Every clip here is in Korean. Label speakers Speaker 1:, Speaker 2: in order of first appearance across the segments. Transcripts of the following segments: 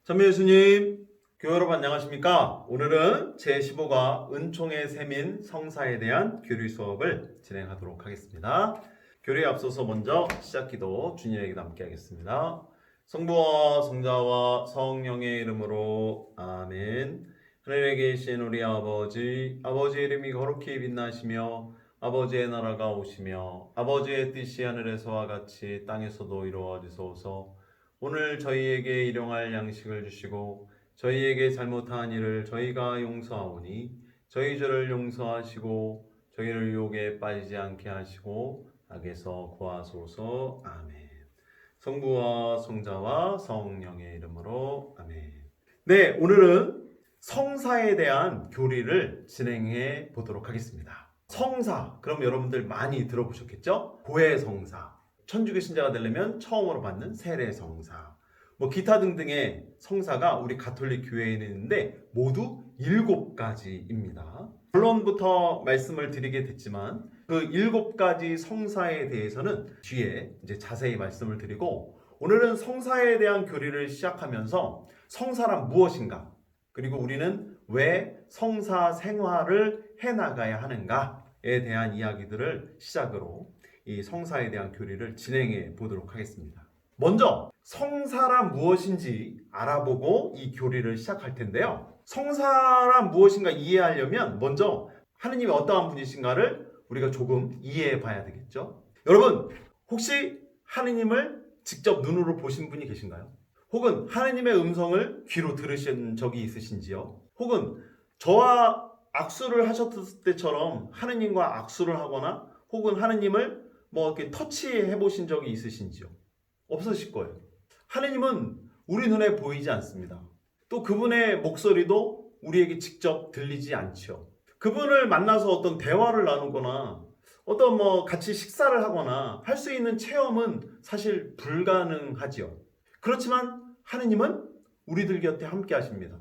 Speaker 1: 참여 예수님, 교회 여러분 안녕하십니까? 오늘은 제15과 은총의 셈인 성사에 대한 교리 수업을 진행하도록 하겠습니다. 교리에 앞서서 먼저 시작기도 주님에게 함께 하겠습니다. 성부와 성자와 성령의 이름으로 아멘. 하늘에 계신 우리 아버지, 아버지의 이름이 거룩히 빛나시며 아버지의 나라가 오시며 아버지의 뜻이 하늘에서와 같이 땅에서도 이루어지소서. 오늘 저희에게 일용할 양식을 주시고 저희에게 잘못한 일을 저희가 용서하오니 저희 죄를 용서하시고 저희를 유혹에 빠지지 않게 하시고 악에서 구하소서. 아멘. 성부와 성자와 성령의 이름으로 아멘. 네, 오늘은 성사에 대한 교리를 진행해 보도록 하겠습니다. 성사, 그럼 여러분들 많이 들어보셨겠죠? 고해성사, 천주교 신자가 되려면 처음으로 받는 세례성사, 기타 등등의 성사가 우리 가톨릭 교회에는 있는데 모두 7가지입니다. 결론부터 말씀을 드리게 됐지만 그 7가지 성사에 대해서는 뒤에 이제 자세히 말씀을 드리고, 오늘은 성사에 대한 교리를 시작하면서 성사란 무엇인가, 그리고 우리는 왜 성사 생활을 해나가야 하는가에 대한 이야기들을 시작으로 이 성사에 대한 교리를 진행해 보도록 하겠습니다. 먼저 성사란 무엇인지 알아보고 이 교리를 시작할 텐데요. 성사란 무엇인가 이해하려면 먼저 하느님이 어떠한 분이신가를 우리가 조금 이해해 봐야 되겠죠. 여러분, 혹시 하느님을 직접 눈으로 보신 분이 계신가요? 혹은 하느님의 음성을 귀로 들으신 적이 있으신지요? 혹은 저와 악수를 하셨을 때처럼 하느님과 악수를 하거나 혹은 하느님을 이렇게 터치해 보신 적이 있으신지요? 없으실 거예요. 하느님은 우리 눈에 보이지 않습니다. 또 그분의 목소리도 우리에게 직접 들리지 않죠. 그분을 만나서 어떤 대화를 나누거나 어떤 같이 식사를 하거나 할 수 있는 체험은 사실 불가능하지요. 그렇지만 하느님은 우리들 곁에 함께 하십니다.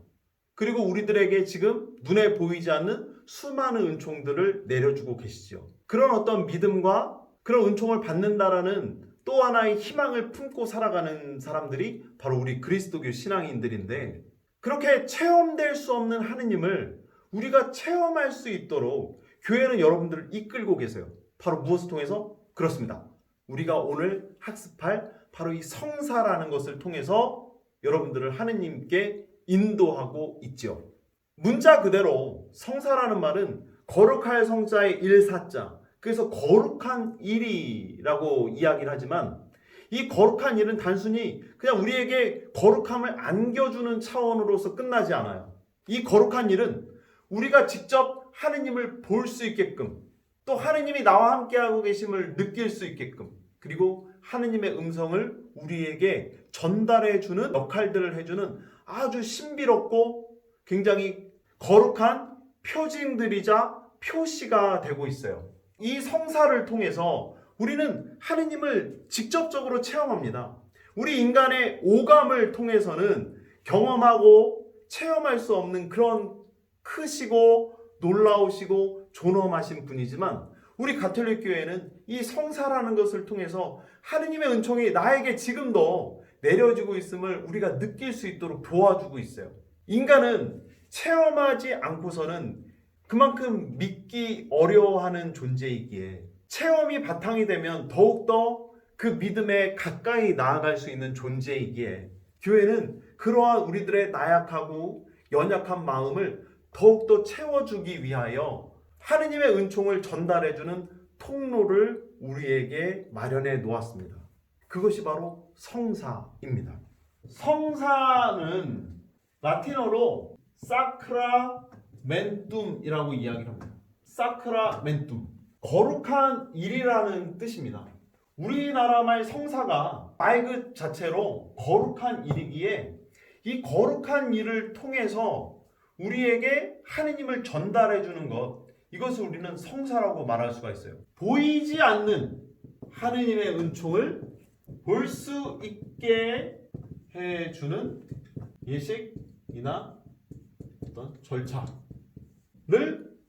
Speaker 1: 그리고 우리들에게 지금 눈에 보이지 않는 수많은 은총들을 내려주고 계시죠. 그런 어떤 믿음과 그런 은총을 받는다라는 또 하나의 희망을 품고 살아가는 사람들이 바로 우리 그리스도교 신앙인들인데, 그렇게 체험될 수 없는 하느님을 우리가 체험할 수 있도록 교회는 여러분들을 이끌고 계세요. 바로 무엇을 통해서? 그렇습니다. 우리가 오늘 학습할 바로 이 성사라는 것을 통해서 여러분들을 하느님께 인도하고 있죠. 문자 그대로 성사라는 말은 거룩할 성자의 일사자, 그래서 거룩한 일이라고 이야기를 하지만 이 거룩한 일은 단순히 그냥 우리에게 거룩함을 안겨주는 차원으로서 끝나지 않아요. 이 거룩한 일은 우리가 직접 하느님을 볼 수 있게끔, 또 하느님이 나와 함께하고 계심을 느낄 수 있게끔, 그리고 하느님의 음성을 우리에게 전달해주는 역할들을 해주는 아주 신비롭고 굉장히 거룩한 표징들이자 표시가 되고 있어요. 이 성사를 통해서 우리는 하느님을 직접적으로 체험합니다. 우리 인간의 오감을 통해서는 경험하고 체험할 수 없는 그런 크시고 놀라우시고 존엄하신 분이지만, 우리 가톨릭 교회는 이 성사라는 것을 통해서 하느님의 은총이 나에게 지금도 내려지고 있음을 우리가 느낄 수 있도록 도와주고 있어요. 인간은 체험하지 않고서는 그만큼 믿기 어려워하는 존재이기에, 체험이 바탕이 되면 더욱더 그 믿음에 가까이 나아갈 수 있는 존재이기에, 교회는 그러한 우리들의 나약하고 연약한 마음을 더욱더 채워주기 위하여 하느님의 은총을 전달해주는 통로를 우리에게 마련해 놓았습니다. 그것이 바로 성사입니다. 성사는 라틴어로 사크라멘툼이라고 이야기를 합니다. 사크라멘툼, 거룩한 일이라는 뜻입니다. 우리나라 말 성사가 말 그 자체로 거룩한 일이기에, 이 거룩한 일을 통해서 우리에게 하느님을 전달해 주는 것, 이것을 우리는 성사라고 말할 수가 있어요. 보이지 않는 하느님의 은총을 볼 수 있게 해주는 예식이나 어떤 절차를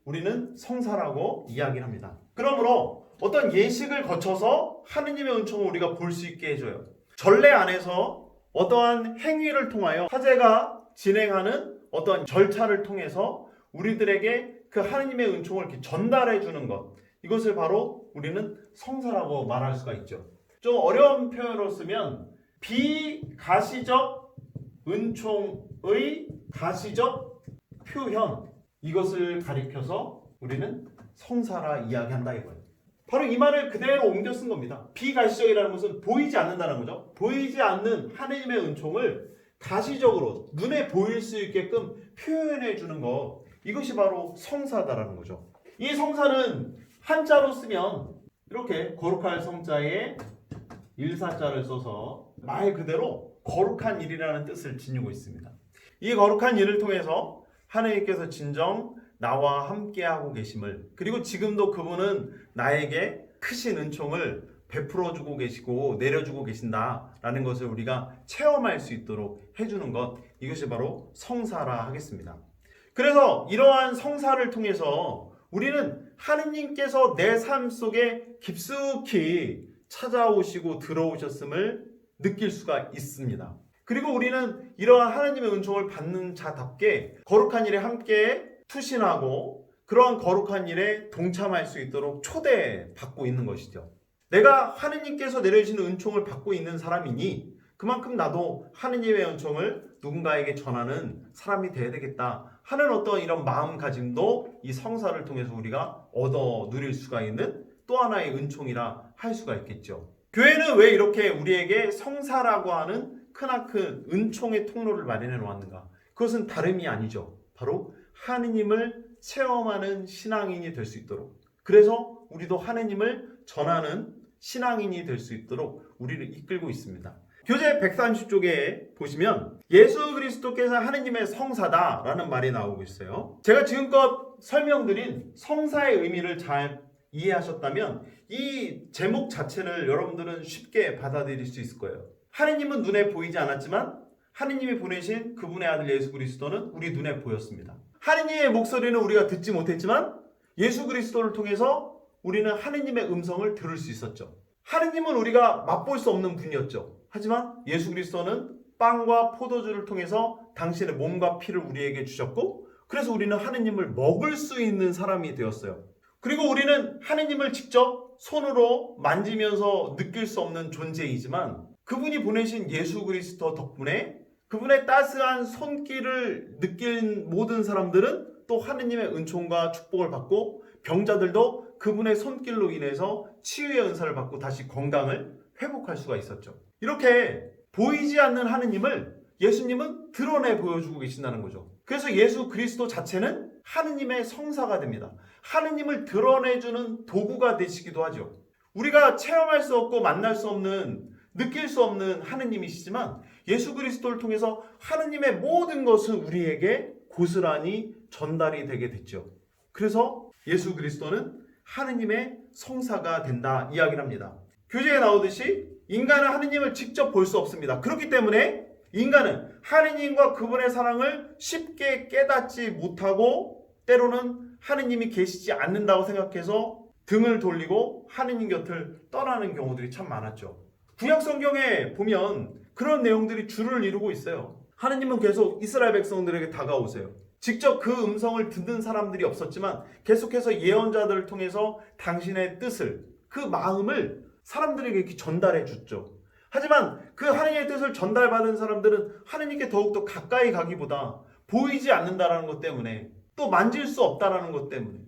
Speaker 1: 우리는 성사라고 이야기를 합니다. 그러므로 어떤 예식을 거쳐서 하느님의 은총을 우리가 볼 수 있게 해줘요. 전례 안에서 어떠한 행위를 통하여 사제가 진행하는 어떠한 절차를 통해서 우리들에게 그 하느님의 은총을 이렇게 전달해 주는 것, 이것을 바로 우리는 성사라고 말할 수가 있죠. 좀 어려운 표현으로 쓰면 비가시적 은총의 가시적 표현, 이것을 가리켜서 우리는 성사라 이야기한다 이거예요. 바로 이 말을 그대로 옮겨 쓴 겁니다. 비가시적이라는 것은 보이지 않는다는 거죠. 보이지 않는 하느님의 은총을 가시적으로 눈에 보일 수 있게끔 표현해 주는 것, 이것이 바로 성사다라는 거죠. 이 성사는 한자로 쓰면 이렇게 거룩할 성자에 일사자를 써서 말 그대로 거룩한 일이라는 뜻을 지니고 있습니다. 이 거룩한 일을 통해서 하느님께서 진정 나와 함께하고 계심을, 그리고 지금도 그분은 나에게 크신 은총을 베풀어주고 계시고 내려주고 계신다라는 것을 우리가 체험할 수 있도록 해주는 것, 이것이 바로 성사라 하겠습니다. 그래서 이러한 성사를 통해서 우리는 하느님께서 내 삶 속에 깊숙이 찾아오시고 들어오셨음을 느낄 수가 있습니다. 그리고 우리는 이러한 하나님의 은총을 받는 자답게 거룩한 일에 함께 투신하고 그러한 거룩한 일에 동참할 수 있도록 초대받고 있는 것이죠. 내가 하느님께서 내려주시는 은총을 받고 있는 사람이니 그만큼 나도 하느님의 은총을 누군가에게 전하는 사람이 되어야 되겠다 하는 어떤 이런 마음가짐도 이 성사를 통해서 우리가 얻어 누릴 수가 있는 또 하나의 은총이라 할 수가 있겠죠. 교회는 왜 이렇게 우리에게 성사라고 하는 크나큰 은총의 통로를 마련해 놓았는가? 그것은 다름이 아니죠. 바로 하느님을 체험하는 신앙인이 될 수 있도록, 그래서 우리도 하느님을 전하는 신앙인이 될 수 있도록 우리를 이끌고 있습니다. 교재 130쪽에 보시면 예수 그리스도께서 하느님의 성사다라는 말이 나오고 있어요. 제가 지금껏 설명드린 성사의 의미를 잘 이해하셨다면 이 제목 자체를 여러분들은 쉽게 받아들일 수 있을 거예요. 하느님은 눈에 보이지 않았지만 하느님이 보내신 그분의 아들 예수 그리스도는 우리 눈에 보였습니다. 하느님의 목소리는 우리가 듣지 못했지만 예수 그리스도를 통해서 우리는 하느님의 음성을 들을 수 있었죠. 하느님은 우리가 맛볼 수 없는 분이었죠. 하지만 예수 그리스도는 빵과 포도주를 통해서 당신의 몸과 피를 우리에게 주셨고, 그래서 우리는 하느님을 먹을 수 있는 사람이 되었어요. 그리고 우리는 하느님을 직접 손으로 만지면서 느낄 수 없는 존재이지만 그분이 보내신 예수 그리스도 덕분에 그분의 따스한 손길을 느낀 모든 사람들은 또 하느님의 은총과 축복을 받고, 병자들도 그분의 손길로 인해서 치유의 은사를 받고 다시 건강을 회복할 수가 있었죠. 이렇게 보이지 않는 하느님을 예수님은 드러내 보여주고 계신다는 거죠. 그래서 예수 그리스도 자체는 하느님의 성사가 됩니다. 하느님을 드러내주는 도구가 되시기도 하죠. 우리가 체험할 수 없고 만날 수 없는, 느낄 수 없는 하느님이시지만 예수 그리스도를 통해서 하느님의 모든 것은 우리에게 고스란히 전달이 되게 됐죠. 그래서 예수 그리스도는 하느님의 성사가 된다 이야기를 합니다. 교재에 나오듯이 인간은 하느님을 직접 볼 수 없습니다. 그렇기 때문에 인간은 하느님과 그분의 사랑을 쉽게 깨닫지 못하고 때로는 하느님이 계시지 않는다고 생각해서 등을 돌리고 하느님 곁을 떠나는 경우들이 참 많았죠. 구약 성경에 보면 그런 내용들이 주를 이루고 있어요. 하느님은 계속 이스라엘 백성들에게 다가오세요. 직접 그 음성을 듣는 사람들이 없었지만 계속해서 예언자들을 통해서 당신의 뜻을, 그 마음을 사람들에게 이렇게 전달해 줬죠. 하지만 그 하느님의 뜻을 전달받은 사람들은 하느님께 더욱더 가까이 가기보다 보이지 않는다라는 것 때문에, 또 만질 수 없다라는 것 때문에,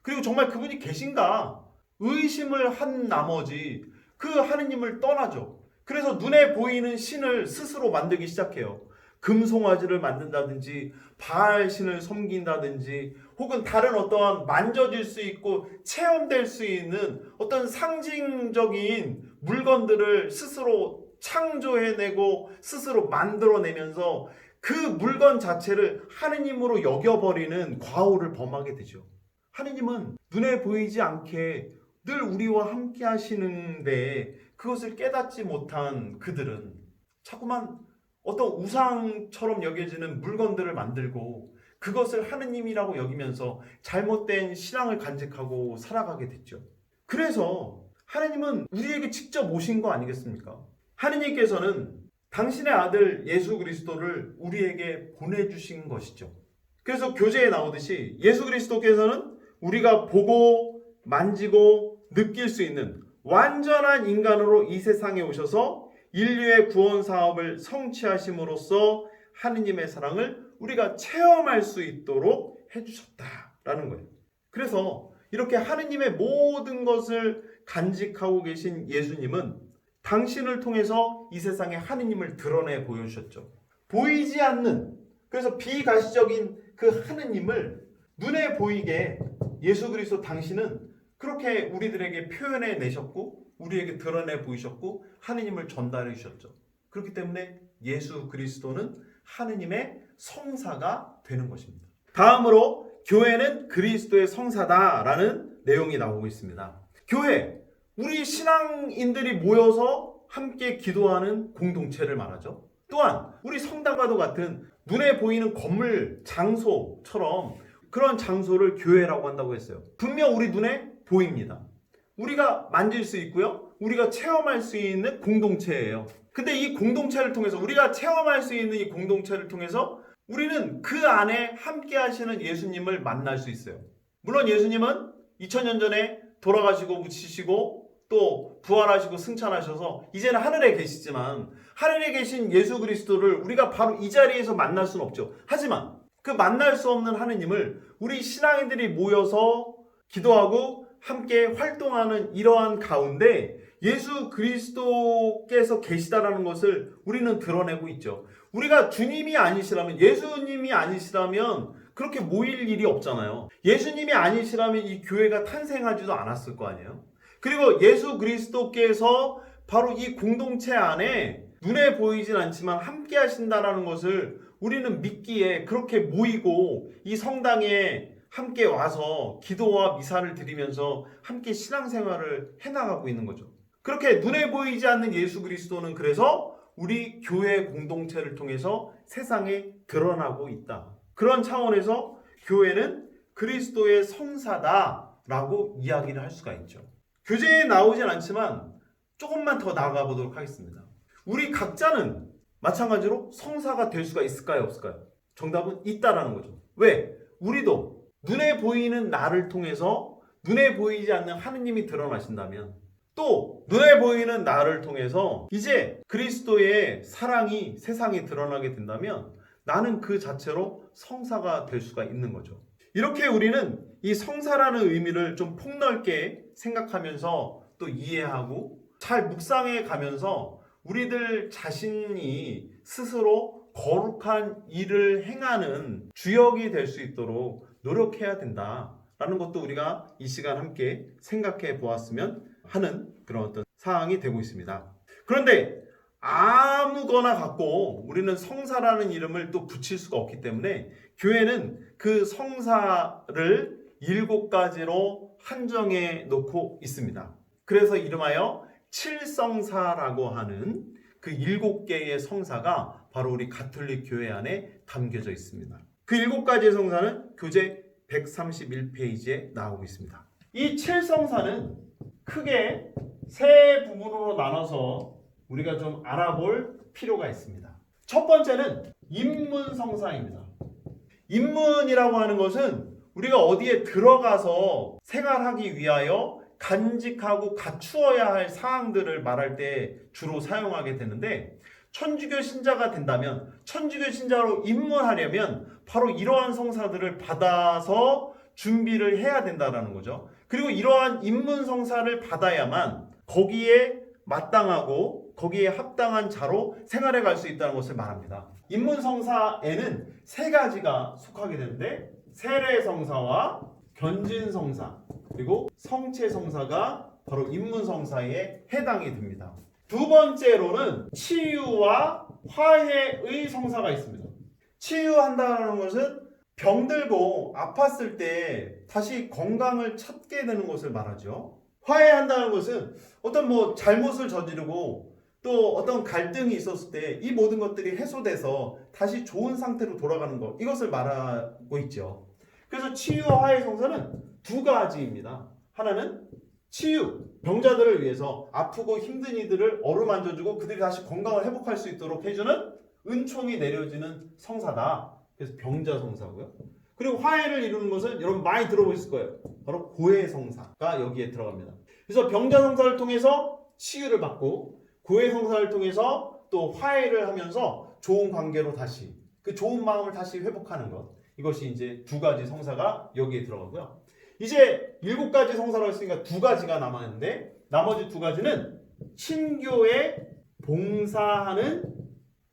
Speaker 1: 그리고 정말 그분이 계신가 의심을 한 나머지 그 하느님을 떠나죠. 그래서 눈에 보이는 신을 스스로 만들기 시작해요. 금송아지를 만든다든지 바알 신을 섬긴다든지 혹은 다른 어떠한 만져질 수 있고 체험될 수 있는 어떤 상징적인 물건들을 스스로 창조해내고 스스로 만들어내면서 그 물건 자체를 하느님으로 여겨버리는 과오를 범하게 되죠. 하느님은 눈에 보이지 않게 늘 우리와 함께 하시는데 그것을 깨닫지 못한 그들은 자꾸만 어떤 우상처럼 여겨지는 물건들을 만들고 그것을 하느님이라고 여기면서 잘못된 신앙을 간직하고 살아가게 됐죠. 그래서 하느님은 우리에게 직접 오신 거 아니겠습니까? 하느님께서는 당신의 아들 예수 그리스도를 우리에게 보내주신 것이죠. 그래서 교재에 나오듯이 예수 그리스도께서는 우리가 보고 만지고 느낄 수 있는 완전한 인간으로 이 세상에 오셔서 인류의 구원 사업을 성취하심으로써 하느님의 사랑을 우리가 체험할 수 있도록 해주셨다라는 거예요. 그래서 이렇게 하느님의 모든 것을 간직하고 계신 예수님은 당신을 통해서 이 세상에 하느님을 드러내 보여주셨죠. 보이지 않는, 그래서 비가시적인 그 하느님을 눈에 보이게 예수 그리스도 당신은 그렇게 우리들에게 표현해 내셨고 우리에게 드러내 보이셨고 하느님을 전달해 주셨죠. 그렇기 때문에 예수 그리스도는 하느님의 성사가 되는 것입니다. 다음으로 교회는 그리스도의 성사다라는 내용이 나오고 있습니다. 교회, 우리 신앙인들이 모여서 함께 기도하는 공동체를 말하죠. 또한 우리 성당과도 같은 눈에 보이는 건물, 장소처럼 그런 장소를 교회라고 한다고 했어요. 분명 우리 눈에 보입니다. 우리가 만질 수 있고요. 우리가 체험할 수 있는 공동체예요. 근데 이 공동체를 통해서 우리가 체험할 수 있는 이 공동체를 통해서 우리는 그 안에 함께 하시는 예수님을 만날 수 있어요. 물론 예수님은 2000년 전에 돌아가시고 묻히시고 또 부활하시고 승천하셔서 이제는 하늘에 계시지만 하늘에 계신 예수 그리스도를 우리가 바로 이 자리에서 만날 수는 없죠. 하지만 그 만날 수 없는 하느님을 우리 신앙인들이 모여서 기도하고 함께 활동하는 이러한 가운데 예수 그리스도께서 계시다라는 것을 우리는 드러내고 있죠. 우리가 주님이 아니시라면, 예수님이 아니시라면 그렇게 모일 일이 없잖아요. 예수님이 아니시라면 이 교회가 탄생하지도 않았을 거 아니에요. 그리고 예수 그리스도께서 바로 이 공동체 안에 눈에 보이진 않지만 함께 하신다라는 것을 우리는 믿기에 그렇게 모이고 이 성당에 함께 와서 기도와 미사를 드리면서 함께 신앙생활을 해나가고 있는 거죠. 그렇게 눈에 보이지 않는 예수 그리스도는 그래서 우리 교회 공동체를 통해서 세상에 드러나고 있다. 그런 차원에서 교회는 그리스도의 성사다라고 이야기를 할 수가 있죠. 교재에 나오진 않지만 조금만 더 나아가 보도록 하겠습니다. 우리 각자는 마찬가지로 성사가 될 수가 있을까요? 없을까요? 정답은 있다라는 거죠. 왜? 우리도 눈에 보이는 나를 통해서 눈에 보이지 않는 하느님이 드러나신다면 또 눈에 보이는 나를 통해서 이제 그리스도의 사랑이 세상에 드러나게 된다면 나는 그 자체로 성사가 될 수가 있는 거죠. 이렇게 우리는 이 성사라는 의미를 좀 폭넓게 생각하면서 또 이해하고 잘 묵상해 가면서 우리들 자신이 스스로 거룩한 일을 행하는 주역이 될 수 있도록 노력해야 된다라는 것도 우리가 이 시간 함께 생각해 보았으면 하는 그런 어떤 사항이 되고 있습니다. 그런데 아무거나 갖고 우리는 성사라는 이름을 또 붙일 수가 없기 때문에 교회는 그 성사를 7가지로 한정해 놓고 있습니다. 그래서 이름하여 칠성사라고 하는 그 7개의 성사가 바로 우리 가톨릭 교회 안에 담겨져 있습니다. 그 7가지의 성사는 교재 131페이지에 나오고 있습니다. 이 칠성사는 크게 세 부분으로 나눠서 우리가 좀 알아볼 필요가 있습니다. 첫 번째는 입문성사입니다. 입문이라고 하는 것은 우리가 어디에 들어가서 생활하기 위하여 간직하고 갖추어야 할 사항들을 말할 때 주로 사용하게 되는데, 천주교 신자가 된다면, 천주교 신자로 입문하려면 바로 이러한 성사들을 받아서 준비를 해야 된다는 거죠. 그리고 이러한 입문성사를 받아야만 거기에 마땅하고 거기에 합당한 자로 생활해 갈 수 있다는 것을 말합니다. 입문성사에는 3가지가 속하게 되는데, 세례성사와 견진성사 그리고 성체성사가 바로 입문성사에 해당이 됩니다. 두 번째로는 치유와 화해의 성사가 있습니다. 치유한다는 것은 병들고 아팠을 때 다시 건강을 찾게 되는 것을 말하죠. 화해한다는 것은 어떤 잘못을 저지르고 또 어떤 갈등이 있었을 때 이 모든 것들이 해소돼서 다시 좋은 상태로 돌아가는 것, 이것을 말하고 있죠. 그래서 치유와 화해 성사는 2가지입니다. 하나는 치유, 병자들을 위해서 아프고 힘든 이들을 어루만져주고 그들이 다시 건강을 회복할 수 있도록 해주는 은총이 내려지는 성사다. 그래서 병자 성사고요. 그리고 화해를 이루는 것은 여러분 많이 들어보셨을 거예요. 바로 고해 성사가 여기에 들어갑니다. 그래서 병자 성사를 통해서 치유를 받고 고해 성사를 통해서 또 화해를 하면서 좋은 관계로 다시 그 좋은 마음을 다시 회복하는 것. 이것이 이제 두 가지 성사가 여기에 들어가고요. 이제 7가지 성사라고 했으니까 2가지가 남았는데 나머지 2가지는 친교에 봉사하는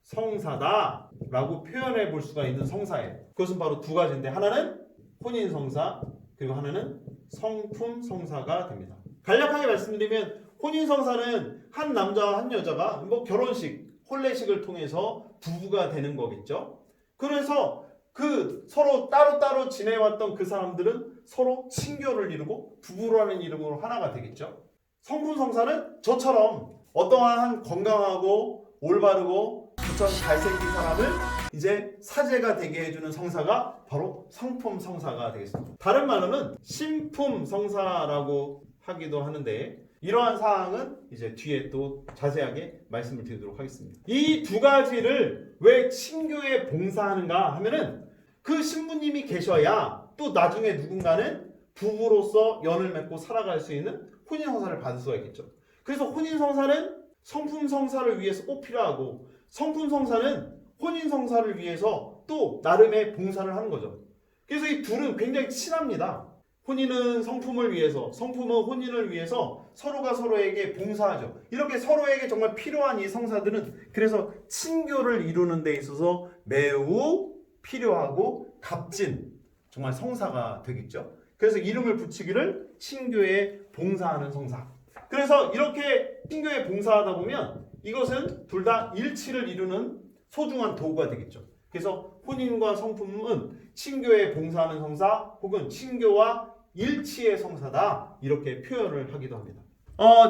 Speaker 1: 성사다라고 표현해 볼 수가 있는 성사예요. 그것은 바로 2가지인데 하나는 혼인 성사 그리고 하나는 성품 성사가 됩니다. 간략하게 말씀드리면 혼인 성사는 한 남자와 한 여자가 뭐 결혼식, 혼례식을 통해서 부부가 되는 거겠죠. 그래서 그 서로 따로따로 지내왔던 그 사람들은 서로 친교를 이루고 부부라는 이름으로 하나가 되겠죠. 성품 성사는 저처럼 어떠한 건강하고 올바르고 저처럼 잘생긴 사람을 이제 사제가 되게 해주는 성사가 바로 성품 성사가 되겠습니다. 다른 말로는 신품 성사라고 하기도 하는데 이러한 사항은 이제 뒤에 또 자세하게 말씀을 드리도록 하겠습니다. 이 2가지를 왜 친교에 봉사하는가 하면은 그 신부님이 계셔야 또 나중에 누군가는 부부로서 연을 맺고 살아갈 수 있는 혼인성사를 받을 수가 있겠죠. 그래서 혼인성사는 성품성사를 위해서 꼭 필요하고 성품성사는 혼인성사를 위해서 또 나름의 봉사를 하는 거죠. 그래서 이 둘은 굉장히 친합니다. 혼인은 성품을 위해서, 성품은 혼인을 위해서 서로가 서로에게 봉사하죠. 이렇게 서로에게 정말 필요한 이 성사들은 그래서 친교를 이루는 데 있어서 매우 필요하고 값진 정말 성사가 되겠죠. 그래서 이름을 붙이기를 친교에 봉사하는 성사. 그래서 이렇게 친교에 봉사하다 보면 이것은 둘 다 일치를 이루는 소중한 도구가 되겠죠. 그래서 혼인과 성품은 친교에 봉사하는 성사 혹은 친교와 일치의 성사다 이렇게 표현을 하기도 합니다.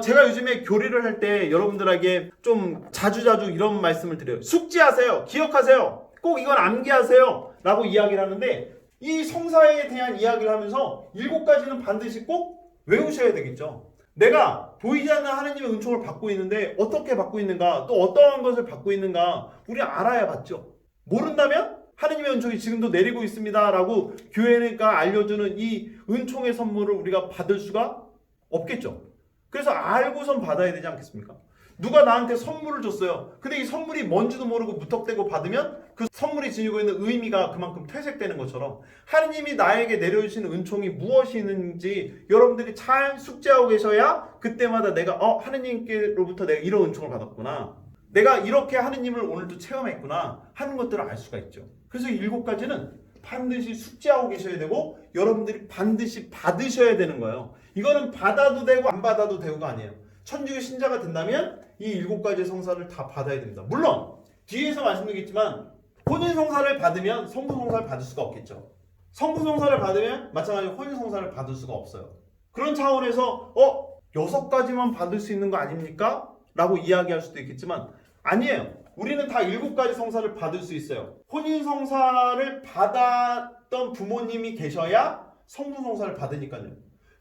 Speaker 1: 제가 요즘에 교리를 할 때 여러분들에게 좀 자주자주 이런 말씀을 드려요. 숙지하세요. 기억하세요. 꼭 이건 암기하세요. 라고 이야기를 하는데 이 성사에 대한 이야기를 하면서 7가지는 반드시 꼭 외우셔야 되겠죠. 내가 보이지 않는 하나님의 은총을 받고 있는데 어떻게 받고 있는가 또 어떠한 것을 받고 있는가 우리 알아야 받죠. 모른다면 하나님의 은총이 지금도 내리고 있습니다 라고 교회가 알려주는 이 은총의 선물을 우리가 받을 수가 없겠죠. 그래서 알고선 받아야 되지 않겠습니까? 누가 나한테 선물을 줬어요. 근데 이 선물이 뭔지도 모르고 무턱대고 받으면 그 선물이 지니고 있는 의미가 그만큼 퇴색되는 것처럼 하나님이 나에게 내려주시는 은총이 무엇이 있는지 여러분들이 잘 숙지하고 계셔야 그때마다 내가 하나님께로부터 내가 이런 은총을 받았구나. 내가 이렇게 하나님을 오늘도 체험했구나 하는 것들을 알 수가 있죠. 그래서 7가지는 반드시 숙지하고 계셔야 되고 여러분들이 반드시 받으셔야 되는 거예요. 이거는 받아도 되고 안 받아도 되고가 아니에요. 천주교 신자가 된다면 이 7가지 성사를 다 받아야 됩니다. 물론 뒤에서 말씀드리겠지만 혼인성사를 받으면 성품성사를 받을 수가 없겠죠. 성품성사를 받으면 마찬가지로 혼인성사를 받을 수가 없어요. 그런 차원에서 6가지만 받을 수 있는 거 아닙니까? 라고 이야기할 수도 있겠지만 아니에요. 우리는 다 7가지 성사를 받을 수 있어요. 혼인성사를 받았던 부모님이 계셔야 성품성사를 받으니까요.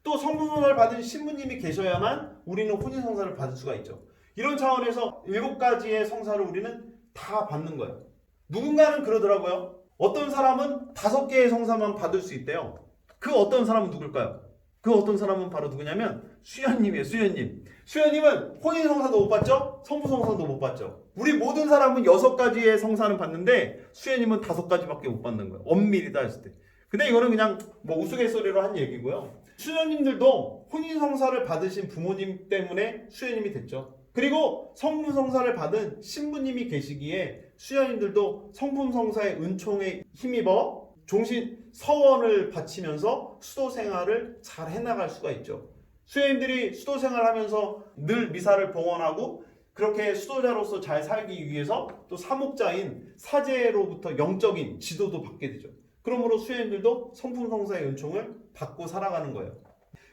Speaker 1: 또 성품성사를 받은 신부님이 계셔야만 우리는 혼인성사를 받을 수가 있죠. 이런 차원에서 7가지의 성사를 우리는 다 받는 거예요. 누군가는 그러더라고요. 어떤 사람은 5개의 성사만 받을 수 있대요. 그 어떤 사람은 누굴까요? 그 어떤 사람은 바로 누구냐면 수연님이에요. 수연님. 수연님은 혼인성사도 못 받죠? 성품성사도 못 받죠. 우리 모든 사람은 6가지의 성사는 받는데 수연님은 5가지밖에 못 받는 거예요. 엄밀히다 했을 때. 근데 이거는 그냥 뭐 우스갯소리로 한 얘기고요. 수연님들도 혼인성사를 받으신 부모님 때문에 수연님이 됐죠. 그리고 성품성사를 받은 신부님이 계시기에 수연님들도 성품성사의 은총에 힘입어 종신 서원을 바치면서 수도 생활을 잘 해나갈 수가 있죠. 수연님들이 수도 생활하면서 늘 미사를 봉헌하고 그렇게 수도자로서 잘 살기 위해서 또 사목자인 사제로부터 영적인 지도도 받게 되죠. 그러므로 수연님들도 성품성사의 은총을 받고 살아가는 거예요.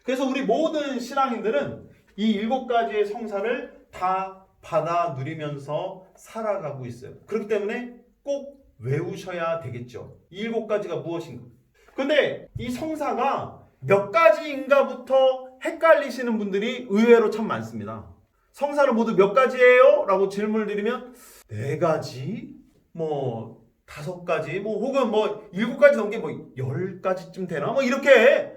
Speaker 1: 그래서 우리 모든 신앙인들은 이 7가지의 성사를 다 받아 누리면서 살아가고 있어요. 그렇기 때문에 꼭 외우셔야 되겠죠. 이 7가지가 무엇인가? 근데 이 성사가 몇 가지인가부터 헷갈리시는 분들이 의외로 참 많습니다. 성사는 모두 몇 가지예요? 라고 질문을 드리면 4가지, 뭐 5가지, 뭐 혹은 뭐 7가지 넘게 뭐 10가지쯤 되나? 뭐 이렇게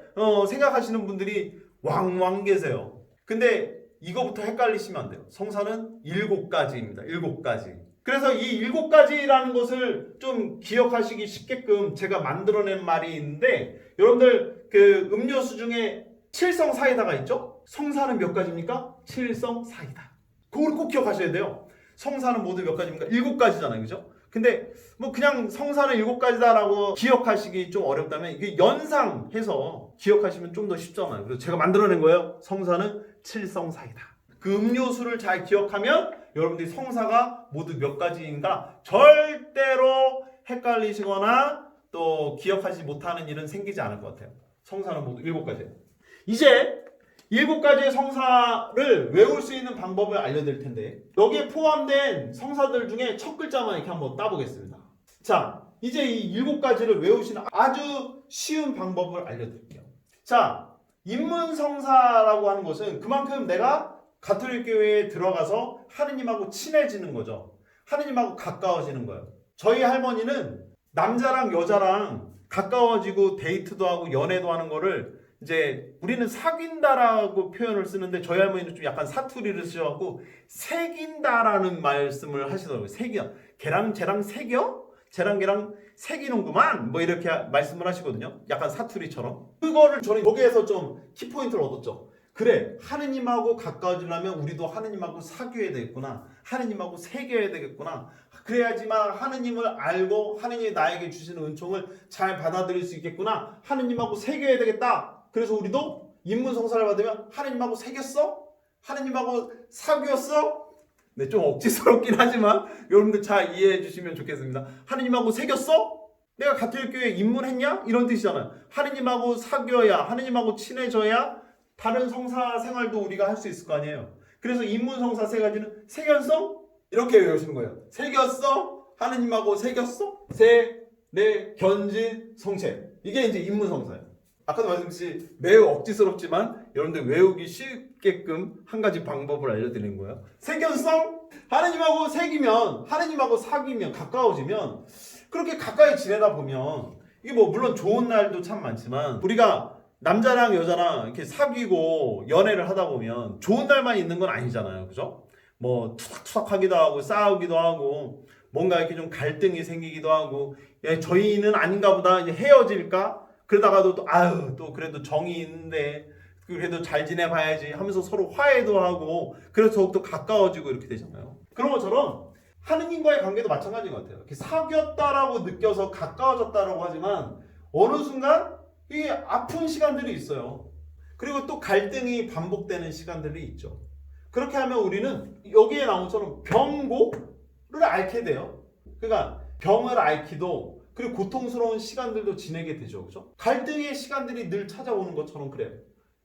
Speaker 1: 생각하시는 분들이 왕왕 계세요. 근데 이거부터 헷갈리시면 안 돼요. 성사는 7가지입니다. 7가지. 그래서 이 7가지라는 것을 좀 기억하시기 쉽게끔 제가 만들어낸 말이 있는데, 여러분들 그 음료수 중에 칠성 사이다가 있죠? 성사는 몇 가지입니까? 칠성 사이다. 그걸 꼭 기억하셔야 돼요. 성사는 모두 몇 가지입니까? 7가지잖아요. 그죠? 근데 뭐 그냥 성사는 7가지다라고 기억하시기 좀 어렵다면 이게 연상해서 기억하시면 좀 더 쉽잖아요. 그래서 제가 만들어낸 거예요. 성사는 칠성사이다. 그 음료수를 잘 기억하면 여러분들이 성사가 모두 몇 가지인가 절대로 헷갈리시거나 또 기억하지 못하는 일은 생기지 않을 것 같아요. 성사는 모두 7가지예요. 이제 7가지의 성사를 외울 수 있는 방법을 알려드릴 텐데, 여기에 포함된 성사들 중에 첫 글자만 이렇게 한번 따보겠습니다. 자, 이제 이 7가지를 외우시는 아주 쉬운 방법을 알려드릴게요. 자, 입문성사라고 하는 것은 그만큼 내가 가톨릭 교회에 들어가서 하느님하고 친해지는 거죠. 하느님하고 가까워지는 거예요. 저희 할머니는 남자랑 여자랑 가까워지고 데이트도 하고 연애도 하는 거를 이제 우리는 사귄다라고 표현을 쓰는데 저희 할머니는 좀 약간 사투리를 쓰셔갖고 새긴다라는 말씀을 하시더라고요. 새겨. 걔랑 쟤랑 새겨? 쟤랑 걔랑 새기는구만. 뭐 이렇게 말씀을 하시거든요. 약간 사투리처럼. 그거를 저는 여기에서 좀 키포인트를 얻었죠. 그래, 하느님하고 가까워지려면 우리도 하느님하고 사귀어야 되겠구나. 하느님하고 새겨야 되겠구나. 그래야지만 하느님을 알고 하느님이 나에게 주시는 은총을 잘 받아들일 수 있겠구나. 하느님하고 새겨야 되겠다. 그래서 우리도 입문성사를 받으면 하느님하고 새겼어? 하느님하고 사귀었어? 네, 좀 억지스럽긴 하지만 여러분들 잘 이해해 주시면 좋겠습니다. 하느님하고 새겼어? 내가 가톨릭 교회에 입문했냐? 이런 뜻이잖아요. 하느님하고 사귀어야, 하느님하고 친해져야 다른 성사 생활도 우리가 할 수 있을 거 아니에요. 그래서 입문성사 3가지는 새겼어? 이렇게 외우시는 거예요. 새겼어? 하느님하고 새겼어? 견진, 성체. 이게 이제 입문성사예요. 아까도 말씀드렸듯이 매우 억지스럽지만 여러분들 외우기 쉽게끔 한 가지 방법을 알려드리는 거예요. 새겼어? 하느님하고 새기면, 하느님하고 사귀면, 가까워지면, 그렇게 가까이 지내다 보면 이게 뭐 물론 좋은 날도 참 많지만 우리가 남자랑 여자랑 이렇게 사귀고 연애를 하다 보면 좋은 날만 있는 건 아니잖아요. 그죠? 뭐 투닥투닥하기도 하고 싸우기도 하고 뭔가 이렇게 좀 갈등이 생기기도 하고, 야, 저희는 아닌가 보다, 이제 헤어질까? 그러다가도 또 아유, 또 그래도 정이 있는데 그래도 잘 지내봐야지 하면서 서로 화해도 하고, 그래서 더욱더 가까워지고 이렇게 되잖아요. 그런 것처럼 하느님과의 관계도 마찬가지인 것 같아요. 이렇게 사귀었다라고 느껴서 가까워졌다라고 하지만 어느 순간 이게 아픈 시간들이 있어요. 그리고 또 갈등이 반복되는 시간들이 있죠. 그렇게 하면 우리는 여기에 나온 것처럼 병고를 앓게 돼요. 그러니까 병을 앓기도, 그리고 고통스러운 시간들도 지내게 되죠. 그죠? 갈등의 시간들이 늘 찾아오는 것처럼 그래요.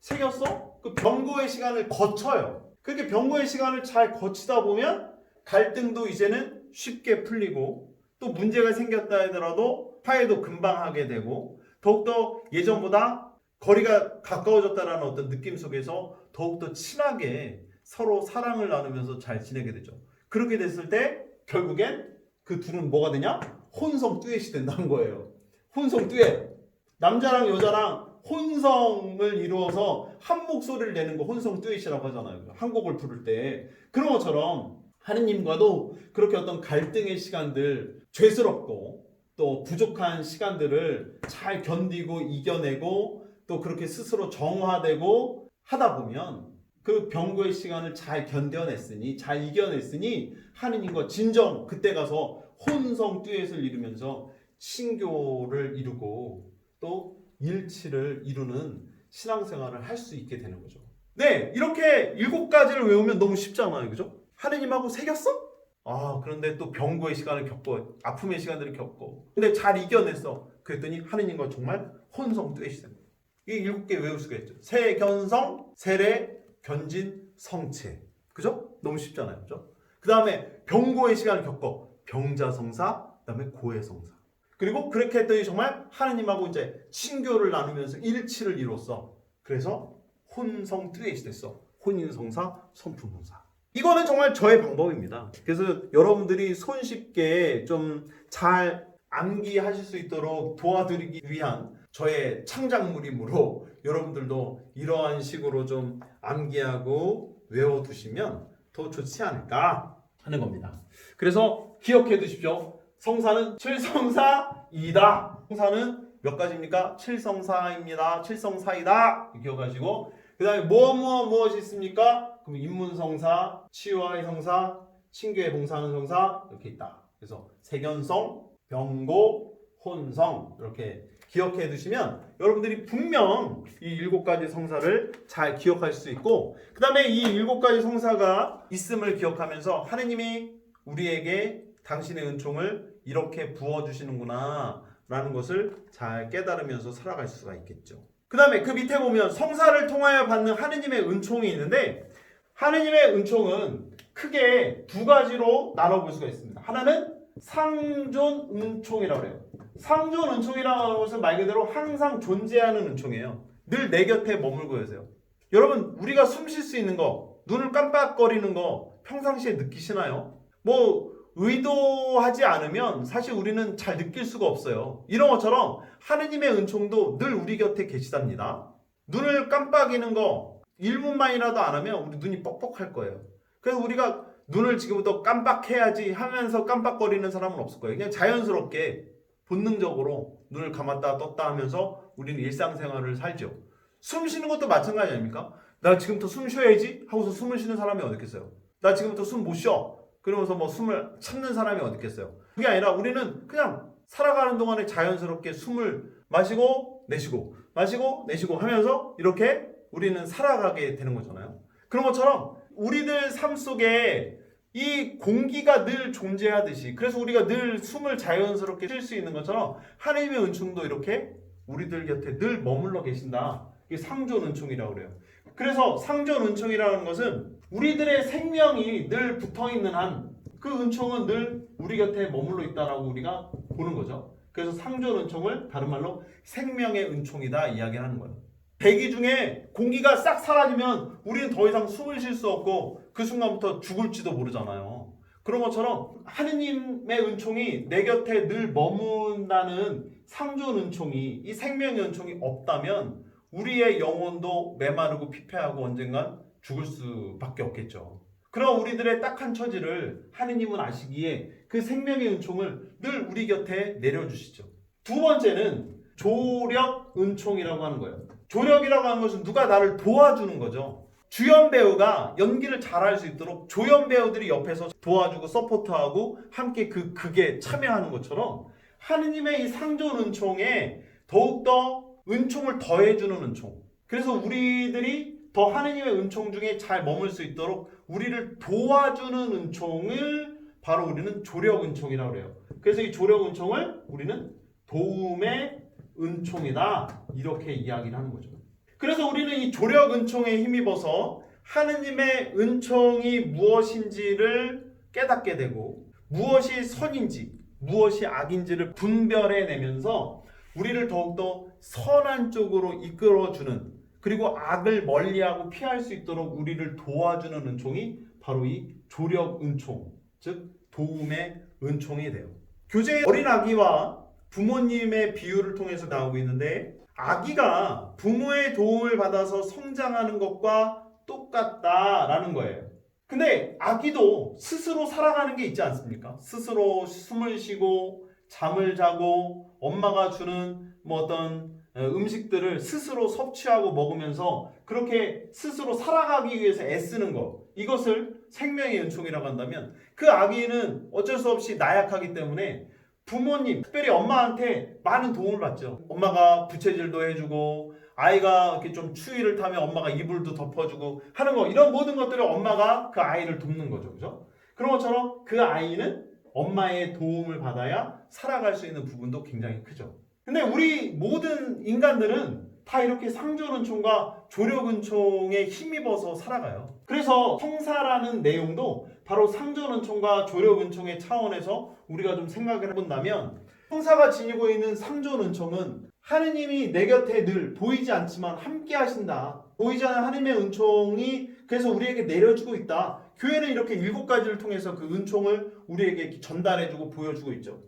Speaker 1: 새겼어? 그 병고의 시간을 거쳐요. 그렇게 병고의 시간을 잘 거치다 보면 갈등도 이제는 쉽게 풀리고, 또 문제가 생겼다 하더라도 화해도 금방 하게 되고, 더욱더 예전보다 거리가 가까워졌다는 어떤 느낌 속에서 더욱더 친하게 서로 사랑을 나누면서 잘 지내게 되죠. 그렇게 됐을 때 결국엔 그 둘은 뭐가 되냐? 혼성 듀엣이 된다는 거예요. 혼성 듀엣. 남자랑 여자랑 혼성을 이루어서 한 목소리를 내는 거 혼성 듀엣이라고 하잖아요. 한 곡을 부를 때. 그런 것처럼 하느님과도 그렇게 어떤 갈등의 시간들, 죄스럽고 또 부족한 시간들을 잘 견디고 이겨내고 또 그렇게 스스로 정화되고 하다 보면 그 병고의 시간을 잘 견뎌냈으니, 잘 이겨냈으니 하느님과 진정 그때 가서 혼성 듀엣을 이루면서 신교를 이루고 또 일치를 이루는 신앙생활을 할 수 있게 되는 거죠. 네, 이렇게 7가지를 외우면 너무 쉽잖아요. 그죠? 하느님하고 새겼어? 아, 그런데 또 병고의 시간을 겪고 아픔의 시간들을 겪고 근데 잘 이겨냈어. 그랬더니 하느님과 정말 혼성 듀엣이 됩니다. 이 7개 외울 수가 있죠. 세견성, 세례, 견진, 성체. 그죠? 너무 쉽잖아요. 그죠? 그 다음에 병고의 시간을 겪어 병자성사, 그 다음에 고해성사. 그리고 그렇게 했더니 정말 하느님하고 이제 친교를 나누면서 일치를 이뤘어. 그래서 혼성 듀엣이 됐어. 혼인성사, 선품동사. 이거는 정말 저의 방법입니다. 그래서 여러분들이 손쉽게 좀 잘 암기하실 수 있도록 도와드리기 위한 저의 창작물이므로 여러분들도 이러한 식으로 좀 암기하고 외워두시면 더 좋지 않을까 하는 겁니다. 그래서 기억해 두십시오. 성사는 칠성사이다. 성사는 몇 가지입니까? 칠성사입니다. 칠성사이다. 기억하시고, 그 다음에 무엇이 있습니까? 그럼 인문성사, 치유의 성사, 친교의 봉사하는 성사 이렇게 있다. 그래서 세견성, 병고, 혼성 이렇게 기억해 두시면 여러분들이 분명 이 7가지 성사를 잘 기억할 수 있고, 그 다음에 이 7가지 성사가 있음을 기억하면서 하느님이 우리에게 당신의 은총을 이렇게 부어주시는구나 라는 것을 잘 깨달으면서 살아갈 수가 있겠죠. 그 다음에 그 밑에 보면 성사를 통하여 받는 하느님의 은총이 있는데, 하느님의 은총은 크게 2가지로 나눠볼 수가 있습니다. 하나는 상존 은총이라고 해요. 상존 은총이라고 하는 것은 말 그대로 항상 존재하는 은총이에요. 늘 내 곁에 머물고 계세요. 여러분, 우리가 숨 쉴 수 있는 거, 눈을 깜빡거리는 거 평상시에 느끼시나요? 뭐 의도하지 않으면 사실 우리는 잘 느낄 수가 없어요. 이런 것처럼 하느님의 은총도 늘 우리 곁에 계시답니다. 눈을 깜빡이는 거 1분만이라도 안 하면 우리 눈이 뻑뻑할 거예요. 그래서 우리가 눈을 지금부터 깜빡해야지 하면서 깜빡거리는 사람은 없을 거예요. 그냥 자연스럽게 본능적으로 눈을 감았다 떴다 하면서 우리는 일상생활을 살죠. 숨 쉬는 것도 마찬가지 아닙니까? 나 지금부터 숨 쉬어야지 하고서 숨을 쉬는 사람이 어디 있겠어요? 나 지금부터 숨 못 쉬어. 그러면서 뭐 숨을 참는 사람이 어디 있겠어요? 그게 아니라 우리는 그냥 살아가는 동안에 자연스럽게 숨을 마시고 내쉬고 마시고 내쉬고 하면서 이렇게 우리는 살아가게 되는 거잖아요. 그런 것처럼 우리들 삶 속에 이 공기가 늘 존재하듯이, 그래서 우리가 늘 숨을 자연스럽게 쉴 수 있는 것처럼 하나님의 은총도 이렇게 우리들 곁에 늘 머물러 계신다. 이게 상존 은총이라고 그래요. 그래서 상존 은총이라는 것은 우리들의 생명이 늘 붙어있는 한 그 은총은 늘 우리 곁에 머물러 있다라고 우리가 보는 거죠. 그래서 상존 은총을 다른 말로 생명의 은총이다 이야기를 하는 거예요. 대기 중에 공기가 싹 사라지면 우리는 더 이상 숨을 쉴 수 없고 그 순간부터 죽을지도 모르잖아요. 그런 것처럼 하느님의 은총이 내 곁에 늘 머문다는 상존 은총이, 이 생명의 은총이 없다면 우리의 영혼도 메마르고 피폐하고 언젠간 죽을 수밖에 없겠죠. 그럼 우리들의 딱한 처지를 하느님은 아시기에 그 생명의 은총을 늘 우리 곁에 내려주시죠. 2번째는 조력 은총이라고 하는 거예요. 조력이라고 하는 것은 누가 나를 도와주는 거죠. 주연 배우가 연기를 잘할 수 있도록 조연 배우들이 옆에서 도와주고 서포트하고 함께 그 극에 참여하는 것처럼 하느님의 이 상존 은총에 더욱더 은총을 더해주는 은총. 그래서 우리들이 더 하느님의 은총 중에 잘 머물 수 있도록 우리를 도와주는 은총을 바로 우리는 조력 은총이라고 해요. 그래서 이 조력 은총을 우리는 도움의 은총이다 이렇게 이야기를 하는 거죠. 그래서 우리는 이 조력 은총에 힘입어서 하느님의 은총이 무엇인지를 깨닫게 되고 무엇이 선인지 무엇이 악인지를 분별해내면서 우리를 더욱더 선한 쪽으로 이끌어주는, 그리고 악을 멀리하고 피할 수 있도록 우리를 도와주는 은총이 바로 이 조력 은총, 즉 도움의 은총이 돼요. 교재에 어린 아기와 부모님의 비유를 통해서 나오고 있는데, 아기가 부모의 도움을 받아서 성장하는 것과 똑같다라는 거예요. 근데 아기도 스스로 살아가는 게 있지 않습니까? 스스로 숨을 쉬고 잠을 자고 엄마가 주는 뭐 어떤 음식들을 스스로 섭취하고 먹으면서 그렇게 스스로 살아가기 위해서 애쓰는 것, 이것을 생명의 은총이라고 한다면 그 아기는 어쩔 수 없이 나약하기 때문에 부모님, 특별히 엄마한테 많은 도움을 받죠. 엄마가 부채질도 해주고 아이가 이렇게 좀 추위를 타면 엄마가 이불도 덮어주고 하는 거, 이런 모든 것들을 엄마가 그 아이를 돕는 거죠. 그죠? 그런 것처럼 그 아이는 엄마의 도움을 받아야 살아갈 수 있는 부분도 굉장히 크죠. 근데 우리 모든 인간들은 다 이렇게 상존은총과 조력은총에 힘입어서 살아가요. 그래서 성사라는 내용도 바로 상존은총과 조력은총의 차원에서 우리가 좀 생각을 해본다면, 성사가 지니고 있는 상존은총은 하느님이 내 곁에 늘 보이지 않지만 함께 하신다. 보이지 않는 하나님의 은총이 그래서 우리에게 내려주고 있다. 교회는 이렇게 7가지를 통해서 그 은총을 우리에게 전달해주고 보여주고 있죠.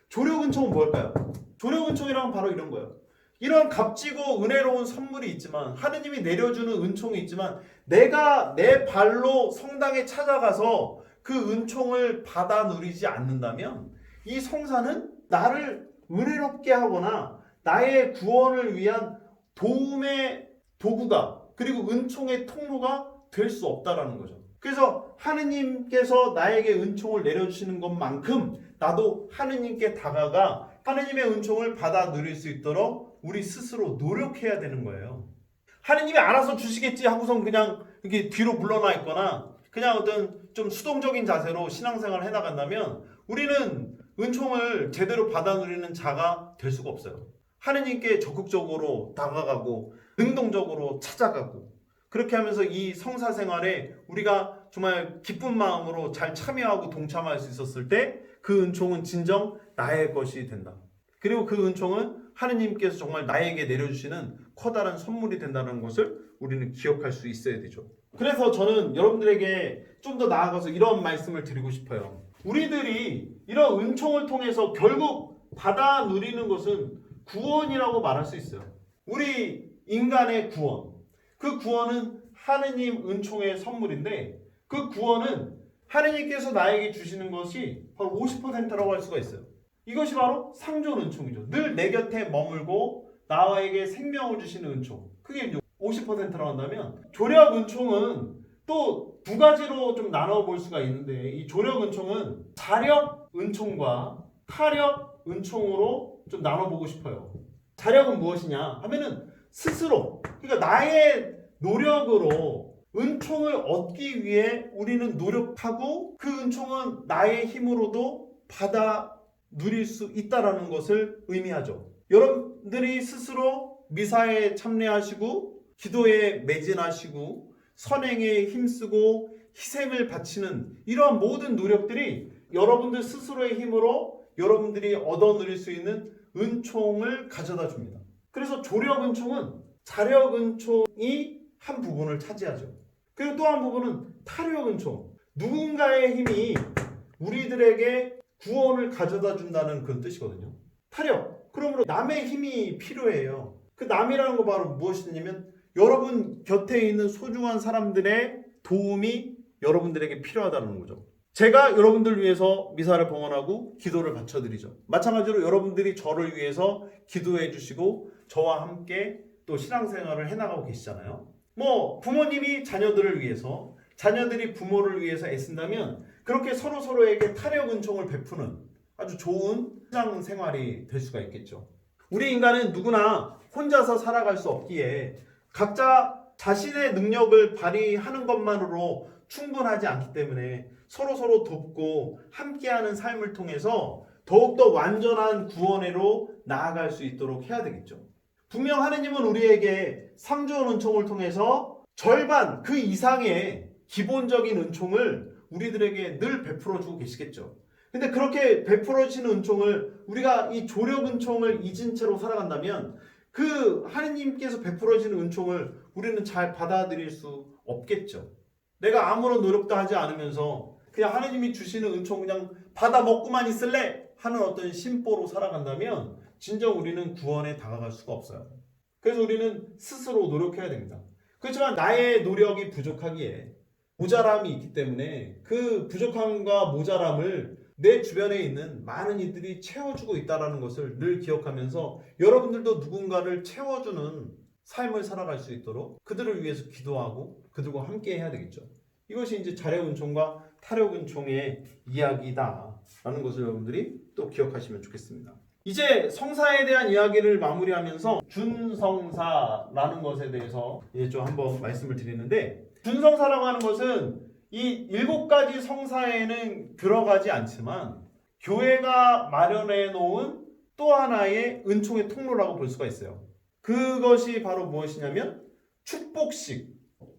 Speaker 1: 조력 은총은 뭘까요? 조력 은총이란 바로 이런 거예요. 이런 값지고 은혜로운 선물이 있지만 하느님이 내려주는 은총이 있지만 내가 내 발로 성당에 찾아가서 그 은총을 받아 누리지 않는다면 이 성사는 나를 은혜롭게 하거나 나의 구원을 위한 도움의 도구가 그리고 은총의 통로가 될 수 없다라는 거죠. 그래서 하느님께서 나에게 은총을 내려주시는 것만큼 나도 하느님께 다가가 하느님의 은총을 받아 누릴 수 있도록 우리 스스로 노력해야 되는 거예요. 하느님이 알아서 주시겠지 하고선 그냥 이렇게 뒤로 물러나 있거나 그냥 어떤 좀 수동적인 자세로 신앙생활을 해나간다면 우리는 은총을 제대로 받아 누리는 자가 될 수가 없어요. 하느님께 적극적으로 다가가고 능동적으로 찾아가고 그렇게 하면서 이 성사생활에 우리가 정말 기쁜 마음으로 잘 참여하고 동참할 수 있었을 때 그 은총은 진정 나의 것이 된다. 그리고 그 은총은 하느님께서 정말 나에게 내려주시는 커다란 선물이 된다는 것을 우리는 기억할 수 있어야 되죠. 그래서 저는 여러분들에게 좀 더 나아가서 이런 말씀을 드리고 싶어요. 우리들이 이런 은총을 통해서 결국 받아 누리는 것은 구원이라고 말할 수 있어요. 우리 인간의 구원. 그 구원은 하느님 은총의 선물인데 그 구원은 하느님께서 나에게 주시는 것이 바로 50%라고 할 수가 있어요. 이것이 바로 상존 은총이죠. 늘 내 곁에 머물고 나에게 생명을 주시는 은총. 그게 이제 50%라고 한다면 조력 은총은 또 두 가지로 좀 나눠 볼 수가 있는데 이 조력 은총은 자력 은총과 타력 은총으로 좀 나눠 보고 싶어요. 자력은 무엇이냐 하면은 스스로 그러니까 나의 노력으로 은총을 얻기 위해 우리는 노력하고 그 은총은 나의 힘으로도 받아 누릴 수 있다라는 것을 의미하죠. 여러분들이 스스로 미사에 참여하시고 기도에 매진하시고 선행에 힘쓰고 희생을 바치는 이러한 모든 노력들이 여러분들 스스로의 힘으로 여러분들이 얻어 누릴 수 있는 은총을 가져다 줍니다. 그래서 조력 은총은 자력 은총이 한 부분을 차지하죠. 그리고 또 한 부분은 타력 은총. 누군가의 힘이 우리들에게 구원을 가져다 준다는 그런 뜻이거든요. 타력. 그러므로 남의 힘이 필요해요. 그 남이라는 거 바로 무엇이냐면 여러분 곁에 있는 소중한 사람들의 도움이 여러분들에게 필요하다는 거죠. 제가 여러분들 위해서 미사를 봉헌하고 기도를 바쳐드리죠. 마찬가지로 여러분들이 저를 위해서 기도해 주시고 저와 함께 또 신앙생활을 해나가고 계시잖아요. 부모님이 자녀들을 위해서 자녀들이 부모를 위해서 애쓴다면 그렇게 서로에게 타력 은총을 베푸는 아주 좋은 신앙생활이 될 수가 있겠죠. 우리 인간은 누구나 혼자서 살아갈 수 없기에 각자 자신의 능력을 발휘하는 것만으로 충분하지 않기 때문에 서로 돕고 함께하는 삶을 통해서 더욱더 완전한 구원으로 나아갈 수 있도록 해야 되겠죠. 분명 하느님은 우리에게 상존 은총을 통해서 절반 그 이상의 기본적인 은총을 우리들에게 늘 베풀어 주고 계시겠죠. 근데 그렇게 베풀어 주시는 은총을 우리가 이 조력 은총을 잊은 채로 살아간다면 그 하느님께서 베풀어 주시는 은총을 우리는 잘 받아들일 수 없겠죠. 내가 아무런 노력도 하지 않으면서 그냥 하느님이 주시는 은총 그냥 받아 먹고만 있을래 하는 어떤 심보로 살아간다면 진정 우리는 구원에 다가갈 수가 없어요. 그래서 우리는 스스로 노력해야 됩니다. 그렇지만 나의 노력이 부족하기에 모자람이 있기 때문에 그 부족함과 모자람을 내 주변에 있는 많은 이들이 채워주고 있다는 것을 늘 기억하면서 여러분들도 누군가를 채워주는 삶을 살아갈 수 있도록 그들을 위해서 기도하고 그들과 함께 해야 되겠죠. 이것이 이제 자력 은총과 타력 은총의 이야기다라는 것을 여러분들이 또 기억하시면 좋겠습니다. 이제 성사에 대한 이야기를 마무리하면서 준성사라는 것에 대해서 이제 좀 한번 말씀을 드리는데 준성사라고 하는 것은 이 7가지 성사에는 들어가지 않지만 교회가 마련해 놓은 또 하나의 은총의 통로라고 볼 수가 있어요. 그것이 바로 무엇이냐면 축복식,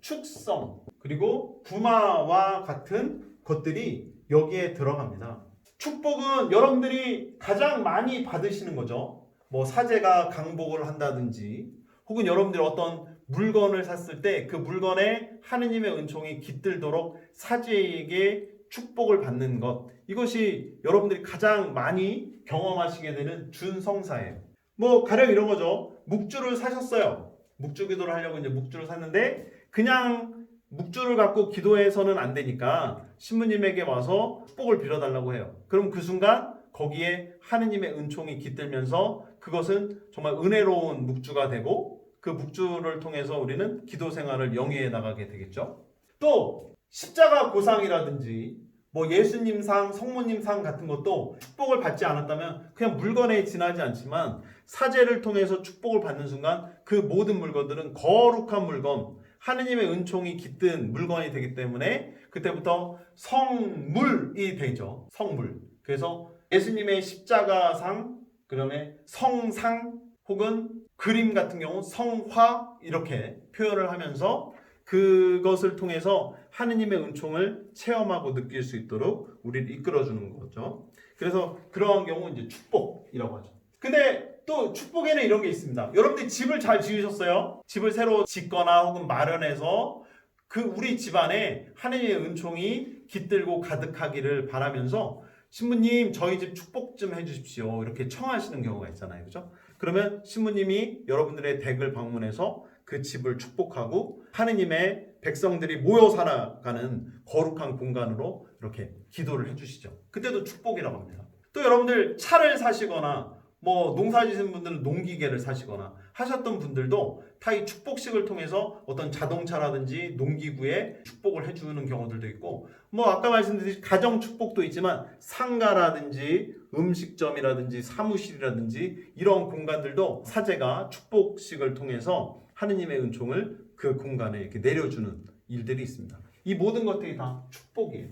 Speaker 1: 축성, 그리고 구마와 같은 것들이 여기에 들어갑니다. 축복은 여러분들이 가장 많이 받으시는 거죠. 사제가 강복을 한다든지 혹은 여러분들이 어떤 물건을 샀을 때 그 물건에 하느님의 은총이 깃들도록 사제에게 축복을 받는 것, 이것이 여러분들이 가장 많이 경험하시게 되는 준성사예요. 뭐 가령 이런 거죠. 묵주를 사셨어요. 묵주 기도를 하려고 이제 묵주를 샀는데 그냥 묵주를 갖고 기도해서는 안 되니까 신부님에게 와서 축복을 빌어달라고 해요. 그럼 그 순간 거기에 하느님의 은총이 깃들면서 그것은 정말 은혜로운 묵주가 되고 그 묵주를 통해서 우리는 기도 생활을 영위해 나가게 되겠죠. 또 십자가 고상이라든지 뭐 예수님상, 성모님상 같은 것도 축복을 받지 않았다면 그냥 물건에 지나지 않지만 사제를 통해서 축복을 받는 순간 그 모든 물건들은 거룩한 물건, 하느님의 은총이 깃든 물건이 되기 때문에 그때부터 성물이 되죠. 성물. 그래서 예수님의 십자가상, 그다음에 성상 혹은 그림 같은 경우 성화 이렇게 표현을 하면서 그것을 통해서 하느님의 은총을 체험하고 느낄 수 있도록 우리를 이끌어주는 거죠. 그래서 그러한 경우 이제 축복이라고 하죠. 근데 또 축복에는 이런 게 있습니다. 여러분들이 집을 잘 지으셨어요? 집을 새로 짓거나 혹은 마련해서 그 우리 집안에 하느님의 은총이 깃들고 가득하기를 바라면서 신부님 저희 집 축복 좀 해주십시오 이렇게 청하시는 경우가 있잖아요. 그죠? 그러면 신부님이 여러분들의 댁을 방문해서 그 집을 축복하고 하느님의 백성들이 모여 살아가는 거룩한 공간으로 이렇게 기도를 해주시죠. 그때도 축복이라고 합니다. 또 여러분들 차를 사시거나 뭐 농사 지신 분들은 농기계를 사시거나 하셨던 분들도 다 이 축복식을 통해서 어떤 자동차라든지 농기구에 축복을 해주는 경우들도 있고 뭐 아까 말씀드린 가정 축복도 있지만 상가라든지 음식점이라든지 사무실이라든지 이런 공간들도 사제가 축복식을 통해서 하느님의 은총을 그 공간에 이렇게 내려주는 일들이 있습니다. 이 모든 것들이 다 축복이에요.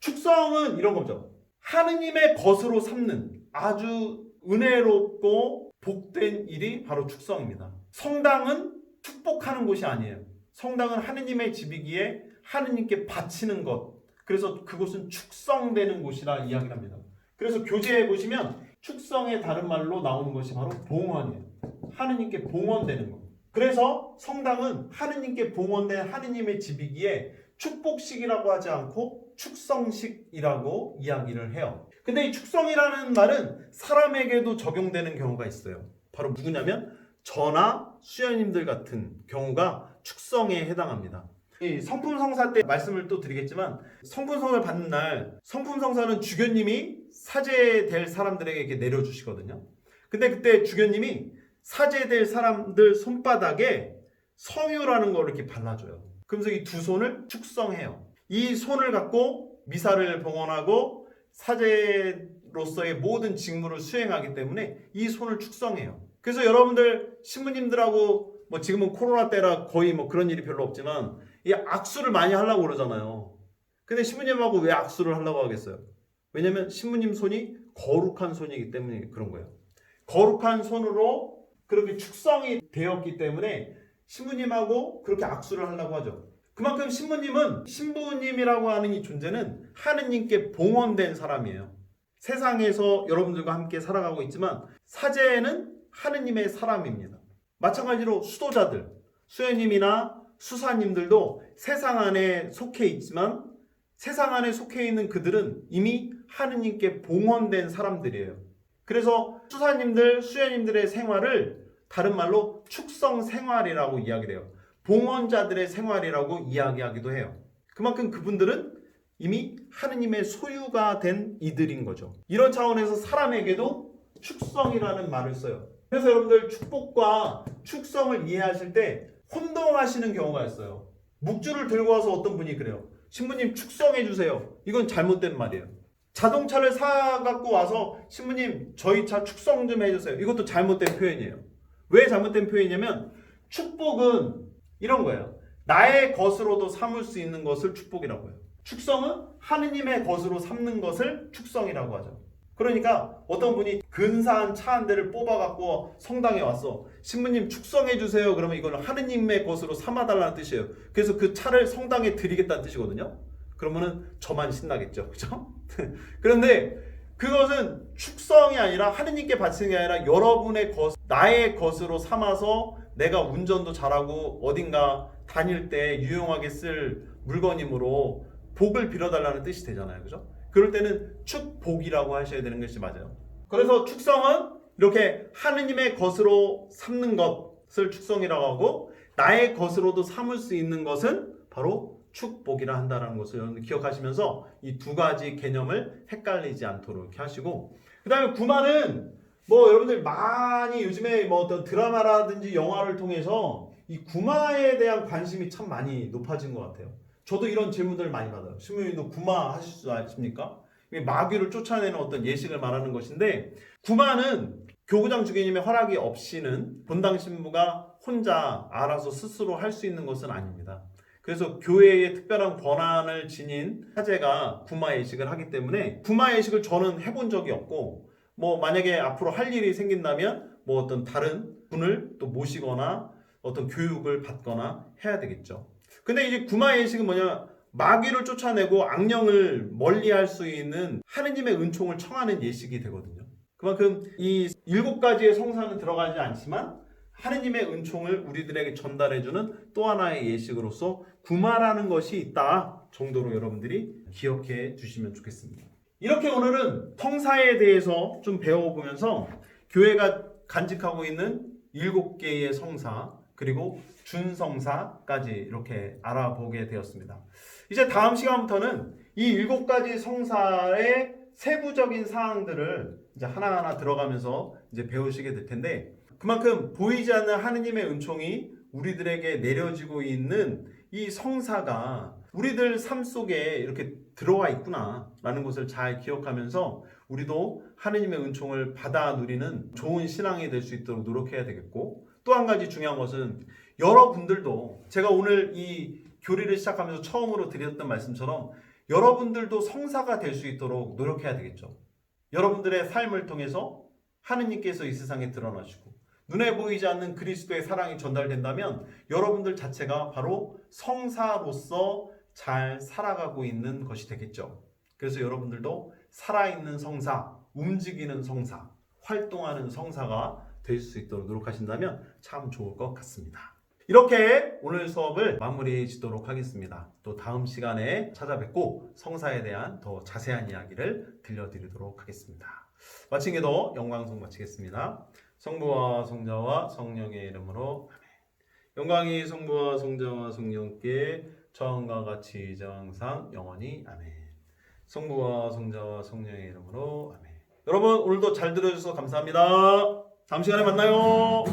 Speaker 1: 축성은 이런 거죠. 하느님의 것으로 삼는 아주 은혜롭고 복된 일이 바로 축성입니다. 성당은 축복하는 곳이 아니에요. 성당은 하느님의 집이기에 하느님께 바치는 것. 그래서 그곳은 축성되는 곳이라 이야기를 합니다. 그래서 교재에 보시면 축성의 다른 말로 나오는 것이 바로 봉헌이에요. 하느님께 봉헌되는 것. 그래서 성당은 하느님께 봉헌된 하느님의 집이기에 축복식이라고 하지 않고 축성식이라고 이야기를 해요. 근데 이 축성이라는 말은 사람에게도 적용되는 경우가 있어요. 바로 누구냐면 저나 수녀님들 같은 경우가 축성에 해당합니다. 이 성품성사 때 말씀을 또 드리겠지만 성품성사를 받는 날 성품성사는 주교님이 사제될 사람들에게 이렇게 내려주시거든요. 근데 그때 주교님이 사제될 사람들 손바닥에 성유라는 걸 이렇게 발라줘요. 그러면서 이 두 손을 축성해요. 이 손을 갖고 미사를 봉헌하고 사제로서의 모든 직무를 수행하기 때문에 이 손을 축성해요. 그래서 여러분들 신부님들하고 뭐 지금은 코로나 때라 거의 뭐 그런 일이 별로 없지만 이 악수를 많이 하려고 그러잖아요. 근데 신부님하고 왜 악수를 하려고 하겠어요? 왜냐면 신부님 손이 거룩한 손이기 때문에 그런 거예요. 거룩한 손으로 그렇게 축성이 되었기 때문에 신부님하고 그렇게 악수를 하려고 하죠. 그만큼 신부님은 신부님이라고 하는 이 존재는 하느님께 봉헌된 사람이에요. 세상에서 여러분들과 함께 살아가고 있지만 사제는 하느님의 사람입니다. 마찬가지로 수도자들, 수녀님이나 수사님들도 세상 안에 속해 있지만 세상 안에 속해 있는 그들은 이미 하느님께 봉헌된 사람들이에요. 그래서 수사님들, 수녀님들의 생활을 다른 말로 축성 생활이라고 이야기를 해요. 봉헌자들의 생활이라고 이야기하기도 해요. 그만큼 그분들은 이미 하느님의 소유가 된 이들인 거죠. 이런 차원에서 사람에게도 축성이라는 말을 써요. 그래서 여러분들 축복과 축성을 이해하실 때 혼동하시는 경우가 있어요. 묵주를 들고 와서 어떤 분이 그래요. 신부님 축성해 주세요. 이건 잘못된 말이에요. 자동차를 사갖고 와서 신부님 저희 차 축성 좀 해주세요. 이것도 잘못된 표현이에요. 왜 잘못된 표현이냐면 축복은 이런 거예요. 나의 것으로도 삼을 수 있는 것을 축복이라고 해요. 축성은 하느님의 것으로 삼는 것을 축성이라고 하죠. 그러니까 어떤 분이 근사한 차 한 대를 뽑아갖고 성당에 왔어. 신부님 축성해 주세요. 그러면 이거는 하느님의 것으로 삼아달라는 뜻이에요. 그래서 그 차를 성당에 드리겠다는 뜻이거든요. 그러면은 저만 신나겠죠. 그죠? 그런데 그것은 축성이 아니라 하느님께 바치는 게 아니라 여러분의 것, 나의 것으로 삼아서 내가 운전도 잘하고 어딘가 다닐 때 유용하게 쓸 물건이므로 복을 빌어달라는 뜻이 되잖아요. 그죠? 그럴 때는 축복이라고 하셔야 되는 것이 맞아요. 그래서 축성은 이렇게 하느님의 것으로 삼는 것을 축성이라고 하고 나의 것으로도 삼을 수 있는 것은 바로 축복이라 한다는 것을 여러분들 기억하시면서 이 두 가지 개념을 헷갈리지 않도록 이렇게 하시고, 그 다음에 구마는 뭐 여러분들 많이 요즘에 뭐 어떤 드라마라든지 영화를 통해서 이 구마에 대한 관심이 참 많이 높아진 것 같아요. 저도 이런 질문들을 많이 받아요. 신부님도 구마 하실 줄 아십니까? 마귀를 쫓아내는 어떤 예식을 말하는 것인데, 구마는 교구장 주교님의 허락이 없이는 본당 신부가 혼자 알아서 스스로 할 수 있는 것은 아닙니다. 그래서 교회의 특별한 권한을 지닌 사제가 구마 예식을 하기 때문에 구마 예식을 저는 해본 적이 없고, 뭐 만약에 앞으로 할 일이 생긴다면 뭐 어떤 다른 분을 또 모시거나 어떤 교육을 받거나 해야 되겠죠. 근데 이제 구마 예식은 뭐냐, 마귀를 쫓아내고 악령을 멀리할 수 있는 하느님의 은총을 청하는 예식이 되거든요. 그만큼 이 7가지의 성사는 들어가지 않지만 하느님의 은총을 우리들에게 전달해주는 또 하나의 예식으로서 구마라는 것이 있다 정도로 여러분들이 기억해 주시면 좋겠습니다. 이렇게 오늘은 성사에 대해서 좀 배워보면서 교회가 간직하고 있는 7개의 성사 그리고 준성사까지 이렇게 알아보게 되었습니다. 이제 다음 시간부터는 이 7가지 성사의 세부적인 사항들을 이제 하나하나 들어가면서 이제 배우시게 될 텐데, 그만큼 보이지 않는 하느님의 은총이 우리들에게 내려지고 있는 이 성사가 우리들 삶 속에 이렇게 들어와 있구나 라는 것을 잘 기억하면서 우리도 하느님의 은총을 받아 누리는 좋은 신앙이 될 수 있도록 노력해야 되겠고, 또 한 가지 중요한 것은 여러분들도 제가 오늘 이 교리를 시작하면서 처음으로 드렸던 말씀처럼 여러분들도 성사가 될 수 있도록 노력해야 되겠죠. 여러분들의 삶을 통해서 하느님께서 이 세상에 드러나시고 눈에 보이지 않는 그리스도의 사랑이 전달된다면 여러분들 자체가 바로 성사로서 잘 살아가고 있는 것이 되겠죠. 그래서 여러분들도 살아있는 성사, 움직이는 성사, 활동하는 성사가 될 수 있도록 노력하신다면 참 좋을 것 같습니다. 이렇게 오늘 수업을 마무리 짓도록 하겠습니다. 또 다음 시간에 찾아뵙고 성사에 대한 더 자세한 이야기를 들려드리도록 하겠습니다. 마친 게도 영광송 마치겠습니다. 성부와 성자와 성령의 이름으로 아멘. 영광이 성부와 성자와 성령께 처음과 같이 이제 항상 영원히 아멘. 성부와 성자와 성령의 이름으로 아멘. 여러분 오늘도 잘 들어주셔서 감사합니다. 다음 시간에 만나요.